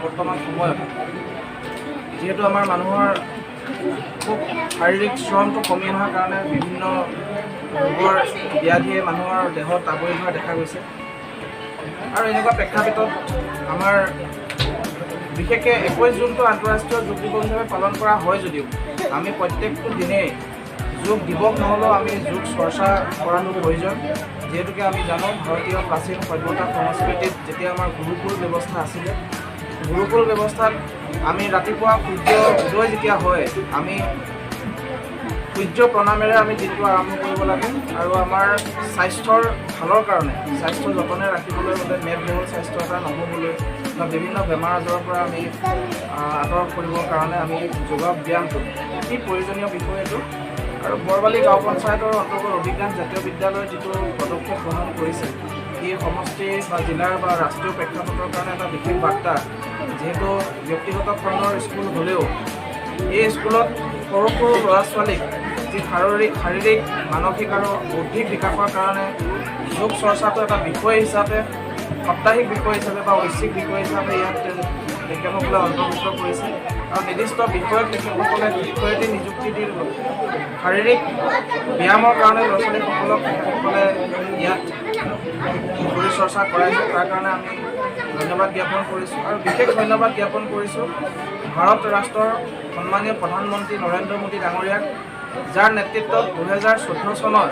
বৰ্তমান সময়ত যিহেতু আমাৰ মানুহৰ খুব শাৰীৰিক শ্ৰমটো কমি অহাৰ কাৰণে বিভিন্ন ৰোগৰ ব্যাধিয়ে মানুহৰ দেহত আৱৰি ধৰা দেখা গৈছে। আৰু এনেকুৱা প্ৰেক্ষাপটত আমাৰ বিশেষকৈ 21 জুনটো আন্তঃৰাষ্ট্ৰীয় যোগ দিৱস হিচাপে পালন কৰা হয় যদিও আমি প্ৰত্যেকটো দিনেই যোগ দিৱস নহ'লেও আমি যোগ চৰ্চা কৰাটো প্ৰয়োজন। যিহেতুকে আমি জানো ভাৰতীয় প্ৰাচীন সভ্যতা সংস্কৃতিত যেতিয়া আমাৰ গুৰুকুল ব্যৱস্থা আছিলে, গুৰুকুল ব্যৱস্থাত আমি ৰাতিপুৱা সূৰ্য উদয় যেতিয়া হয় আমি সূৰ্য প্ৰণামেৰে আমি দিনটো আৰম্ভ কৰিব লাগে। আৰু আমাৰ স্বাস্থ্যৰ ভালৰ কাৰণে, স্বাস্থ্য যতনে ৰাখিবলৈ হ'লে মেদবহুল স্বাস্থ্য এটা নহ'বলৈ বা বিভিন্ন বেমাৰ আজাৰৰ পৰা আমি আঁতৰ কৰিবৰ কাৰণে আমি যোগ ব্যায়ামটো অতি প্ৰয়োজনীয় বিষয় এইটো। আৰু বৰবালি গাঁও পঞ্চায়তৰ অন্তৰ্গত অভিজ্ঞান জাতীয় বিদ্যালয়ে যিটো পদক্ষেপ গ্ৰহণ কৰিছে এই সমষ্টি বা জিলাৰ বা ৰাষ্ট্ৰীয় প্ৰেক্ষাপটৰ কাৰণে এটা বিশেষ বাৰ্তা। যিহেতু ব্যক্তিগত খণ্ডৰ স্কুল হ'লেও এই স্কুলত সৰু সৰু ল'ৰা ছোৱালীক যি শাৰীৰিক মানসিক আৰু বৌদ্ধিক বিকাশৰ কাৰণে যোগ চৰ্চাটো এটা বিষয় হিচাপে, সাপ্তাহিক বিষয় হিচাপে বা ঐচ্ছিক বিষয় হিচাপে ইয়াত তেখেতসকলে অন্তৰ্ভুক্ত কৰিছে। আৰু নিৰ্দিষ্ট বিষয়ত তেখেতসকলে শিক্ষয়িত্ৰী নিযুক্তি দি শাৰীৰিক ব্যায়ামৰ কাৰণে ল'ৰা ছোৱালীসকলক তেখেতসকলে ইয়াত শৰীৰ চৰ্চা কৰাইছে। তাৰ কাৰণে আমি ধন্যবাদ জ্ঞাপন কৰিছোঁ। আৰু বিশেষ ধন্যবাদ জ্ঞাপন কৰিছোঁ ভাৰত ৰাষ্ট্ৰৰ সন্মানীয় প্ৰধানমন্ত্ৰী নৰেন্দ্ৰ মোদী ডাঙৰীয়াক, যাৰ নেতৃত্বত 2014 চনৰ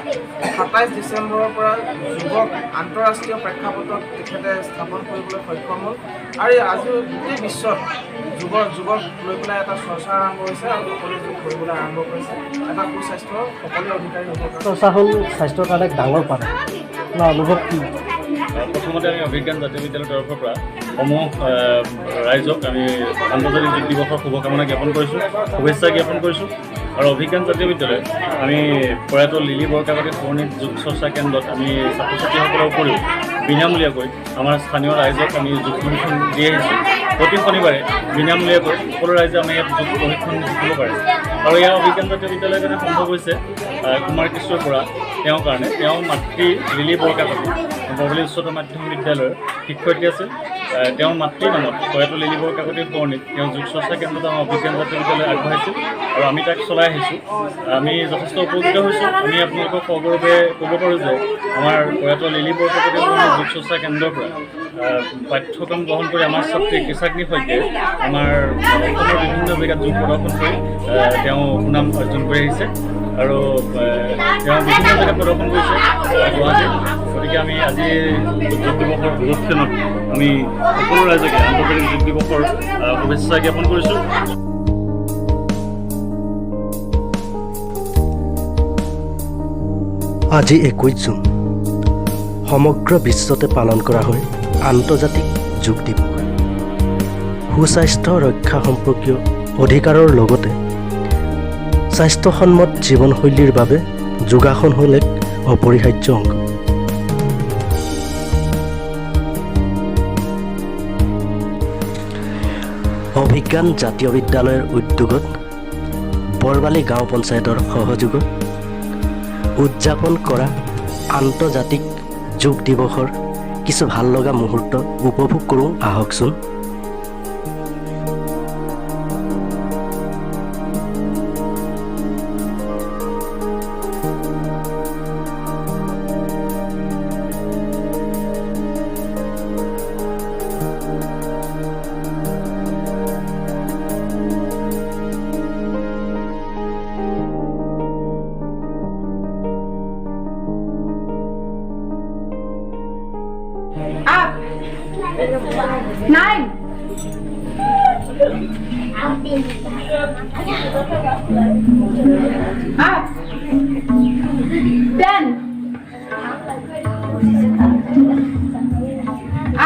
27 ডিচেম্বৰৰ পৰা যোগক আন্তঃৰাষ্ট্ৰীয় প্ৰেক্ষাপটত তেখেতে স্থাপন কৰিবলৈ সক্ষম হ'ল। আৰু আজি গোটেই বিশ্বত যোগক লৈ পেলাই এটা চৰ্চা আৰম্ভ হৈছে আৰু সকলোৱে যোগ কৰিবলৈ আৰম্ভ কৰিছে। এটা সুস্বাস্থ্য সকলোৱে অধিকাৰী হ'ব। চৰ্চা হ'ল স্বাস্থ্যৰ কাৰণে ডাঙৰ পানী না অনুভৱ কি? প্ৰথমতে আমি অভিজ্ঞান জাতীয় বিদ্যালয়ৰ তৰফৰ পৰা সমূহ ৰাইজক আমি আন্তৰ্জাতিক যোগ দিৱসৰ শুভকামনা জ্ঞাপন কৰিছোঁ, শুভেচ্ছা জ্ঞাপন কৰিছোঁ। আৰু অভিজ্ঞান জাতীয় বিদ্যালয় আমি প্ৰয়াত লিলি বৰকাকতি সৰণিত যোগ চৰ্চা কেন্দ্ৰত আমি ছাত্ৰ ছাত্ৰীসকলৰ উপৰিও বিনামূলীয়াকৈ আমাৰ স্থানীয় ৰাইজক আমি যোগ প্ৰশিক্ষণ দি আহিছোঁ। প্ৰতি শনিবাৰে বিনামূলীয়াকৈ সকলো ৰাইজে আমাৰ ইয়াত যোগ প্ৰশিক্ষণ শিকিব পাৰে। আৰু ইয়াৰ অভিজ্ঞান জাতীয় বিদ্যালয়ৰ কাৰণে সম্ভৱ হৈছে কুমাৰ কৃষ্ণৰ পৰা তেওঁৰ কাৰণে। তেওঁৰ মাতৃ লিলি বৰকাকতি বৰবালি উচ্চতৰ মাধ্যমিক বিদ্যালয়ৰ শিক্ষয়িত্ৰী আছিল। তেওঁৰ মাতৃৰ নামত প্ৰয়াত লিলি বৰকাকতিৰ সৰণিত তেওঁ যোগ চৰ্চা কেন্দ্ৰত আমাৰ অভিজ্ঞান জাতীয় বিদ্যালয় আগবঢ়াইছিল আৰু আমি তাক চলাই আহিছোঁ। আমি যথেষ্ট উপকৃত হৈছোঁ। আমি আপোনালোকক সগৌৰৱে ক'ব পাৰোঁ যে আমাৰ প্ৰয়াত লিলি বৰকাকতিৰ সৰণি যোগ চৰ্চা কেন্দ্ৰৰ পৰা পাঠ্যক্ৰম গ্ৰহণ কৰি আমাৰ ছাত্ৰী কৃষাগ্নি শইকীয়াই আমাৰ অসমৰ বিভিন্ন জেগাত যোগ প্ৰদৰ্শন কৰি তেওঁ সুনাম অৰ্জন কৰি আহিছে আৰু তেওঁ বিভিন্ন জেগাত প্ৰদৰ্শন কৰিছে গুৱাহাটীত। গতিকে আমি আজি যোগ দিৱসৰ অনুষ্ঠানত আমি সকলো ৰাইজকে আন্তৰ্জাতিক যোগ দিৱসৰ শুভেচ্ছা জ্ঞাপন কৰিছোঁ। আজি 21 জুন সমগ্ৰ বিশ্বতে পালন কৰা হয় আন্তৰ্জাতিক যোগ দিৱস। সুস্বাস্থ্য ৰক্ষা সম্পৰ্কীয় অধিকাৰৰ লগতে স্বাস্থ্যসন্মত জীৱনশৈলীৰ বাবে যোগাসন হ'ল এক অপৰিহাৰ্য অংগ। অভিজ্ঞান জাতীয় বিদ্যালয়ৰ উদ্যোগত বৰবালি গাঁও পঞ্চায়তৰ সহযোগত উদযাপন কৰা আন্তৰ্জাতিক যোগ দিৱসৰ কিছু ভাল লগা মুহূৰ্ত উপভোগ কৰোঁ আহকচোন। Up. 9. Up. 10.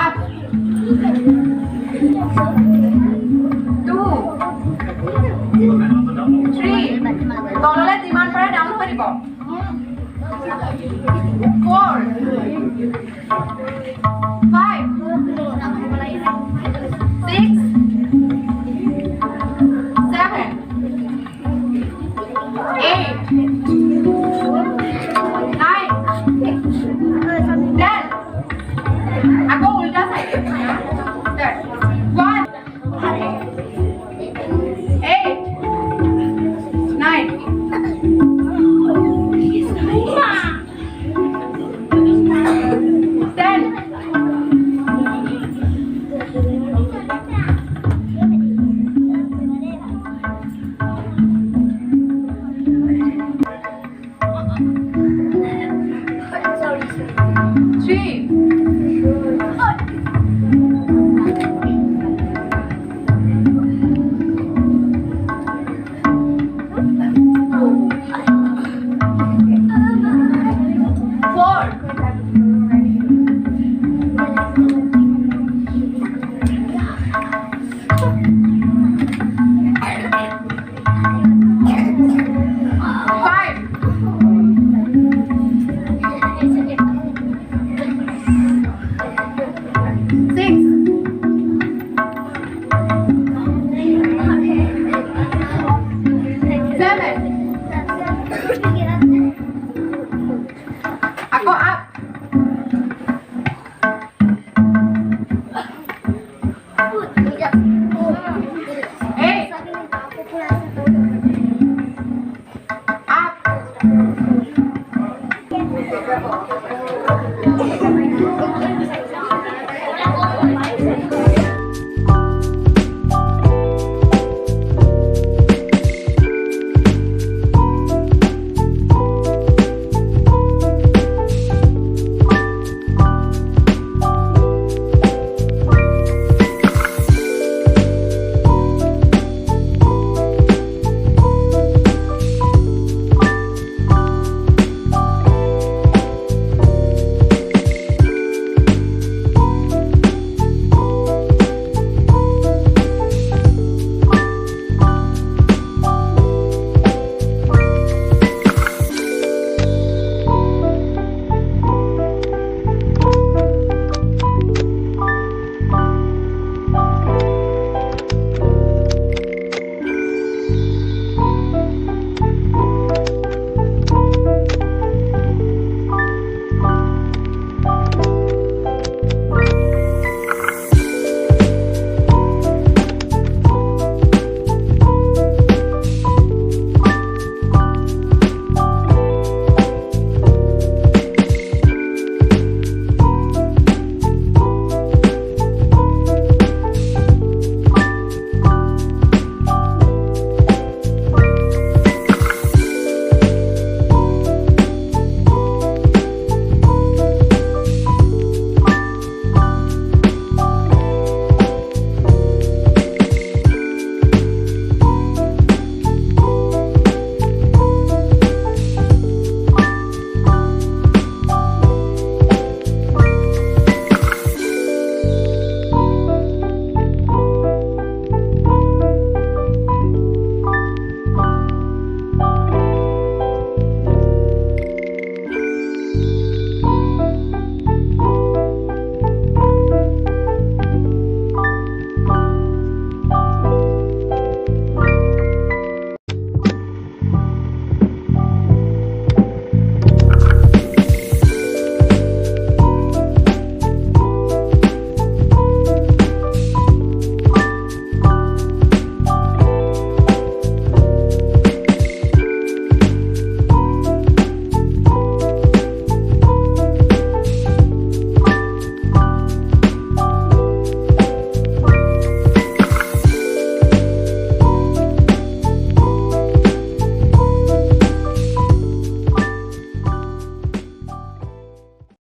Up. 2. 3. তললে যিমান পাৰে ডাউন হৈ দিব। 4. 5. 6. 7. 8. 9. 10. আকৌ উল্টা লাগে